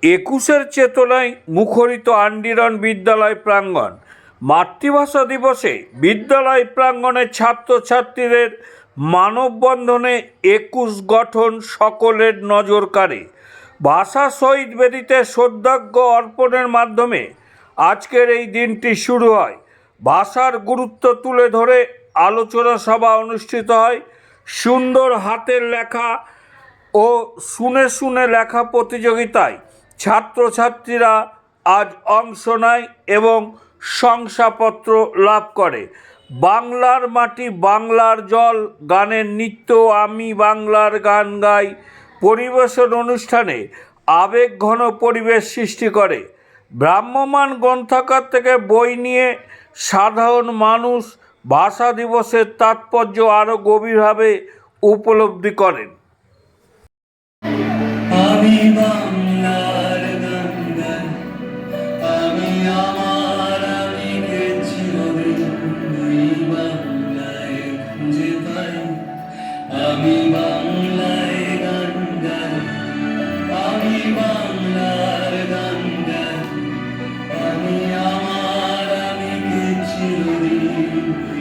একুশের চেতনায় মুখরিত আন্ডিরন বিদ্যালয় প্রাঙ্গণ। মাতৃভাষা দিবসে বিদ্যালয় প্রাঙ্গণে ছাত্রছাত্রীদের মানববন্ধনে একুশ গঠন সকলের নজর কাড়ে। ভাষা শহীদ বেদিতে শ্রদ্ধার্ঘ্য অর্পণের মাধ্যমে আজকের এই দিনটি শুরু হয়। ভাষার গুরুত্ব তুলে ধরে আলোচনা সভা অনুষ্ঠিত হয়। সুন্দর হাতের লেখা ও শুনে শুনে লেখা প্রতিযোগিতায় ছাত্রছাত্রীরা আজ অংশ নেয় এবং শংসাপত্র লাভ করে। বাংলার মাটি বাংলার জল গানের নৃত্য আমি বাংলার গান গাই পরিবেশন অনুষ্ঠানে আবেগঘন পরিবেশ সৃষ্টি করে। ভ্রাম্যমাণ গ্রন্থাগার থেকে বই নিয়ে সাধারণ মানুষ ভাষা দিবসের তাৎপর্য আরও গভীরভাবে উপলব্ধি করেন। আমি বাংলার গান গাই, আমি আমার আমিকে চিরদিন এই বাংলায় খুঁজে পাই। আমি বাংলায় গান গাই, আমি বাংলার গান গাই, আমি আমার আমিকে চিরদিন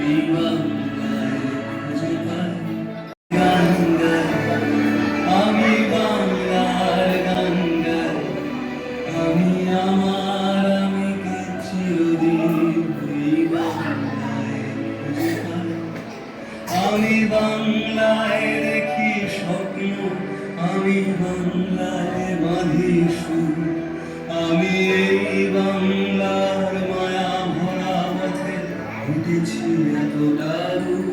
এই বাংলায় খুঁজে পাই। গান গাই, আমি বাংলার গান গাই, আমি আমার আমিকে চিরদিন এই বাংলায় খুঁজে পাই। আমি বাংলায় দেখি স্বপ্ন, আমি বাংলায় বাঁধি সুর, আমি এই বাংলার মায়া ভরা পথে হেঁটেছি এতটা দূর।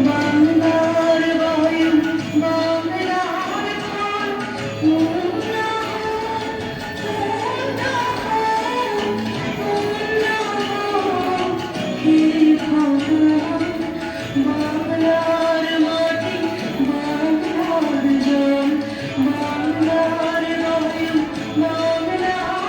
বাংলার বায়ু, বাংলার ঘর, বাংলার মাটি বাংলার জল, বাংলার বায়ু বাংলার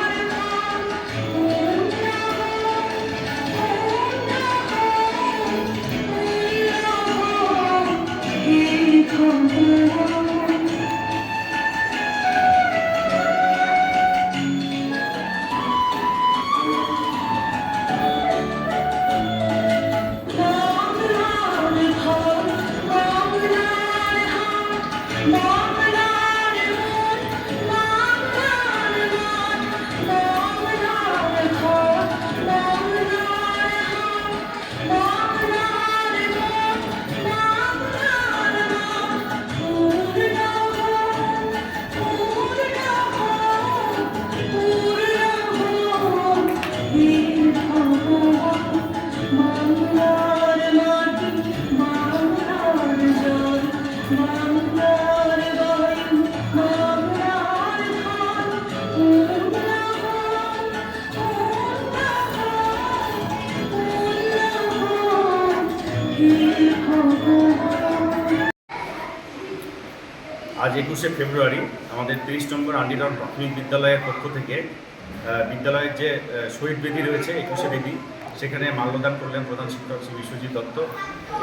আজ 21শে ফেব্রুয়ারি আমাদের 23 নম্বর আন্ডিরন প্রাথমিক বিদ্যালয়ের পক্ষ থেকে বিদ্যালয়ের যে শহীদ বেদি রয়েছে 21শে বেদি, সেখানে মাল্যদান করলেন প্রধান শিক্ষক শ্রী বিশ্বজিৎ দত্ত।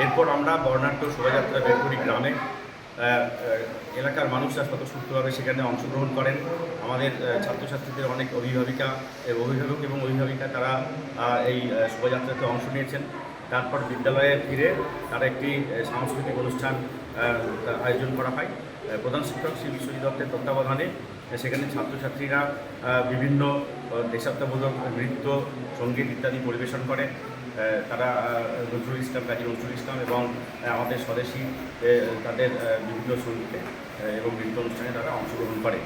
এরপর আমরা বর্ণাঢ্য শোভাযাত্রা বের করি গ্রামে। এলাকার মানুষরা স্বতঃস্ফূর্তভাবে সেখানে অংশগ্রহণ করেন। আমাদের ছাত্রছাত্রীদের অনেক অভিভাবক এবং অভিভাবিকা তারা এই শোভাযাত্রাতে অংশ নিয়েছেন। তারপর বিদ্যালয়ে ফিরে তারা একটি সাংস্কৃতিক অনুষ্ঠান আয়োজন করা হয়। প্রধান শিক্ষক শ্রী বিশ্বজিৎ দত্তের তত্ত্বাবধানে সেখানে ছাত্রছাত্রীরা বিভিন্ন দেশাত্মবোধক নৃত্য, সঙ্গীত ইত্যাদি পরিবেশন করে। তারা কাজী নজরুল ইসলাম এবং আমাদের স্বদেশী তাদের বিভিন্ন সঙ্গীতে এবং নৃত্য অনুষ্ঠানে তারা অংশগ্রহণ করে।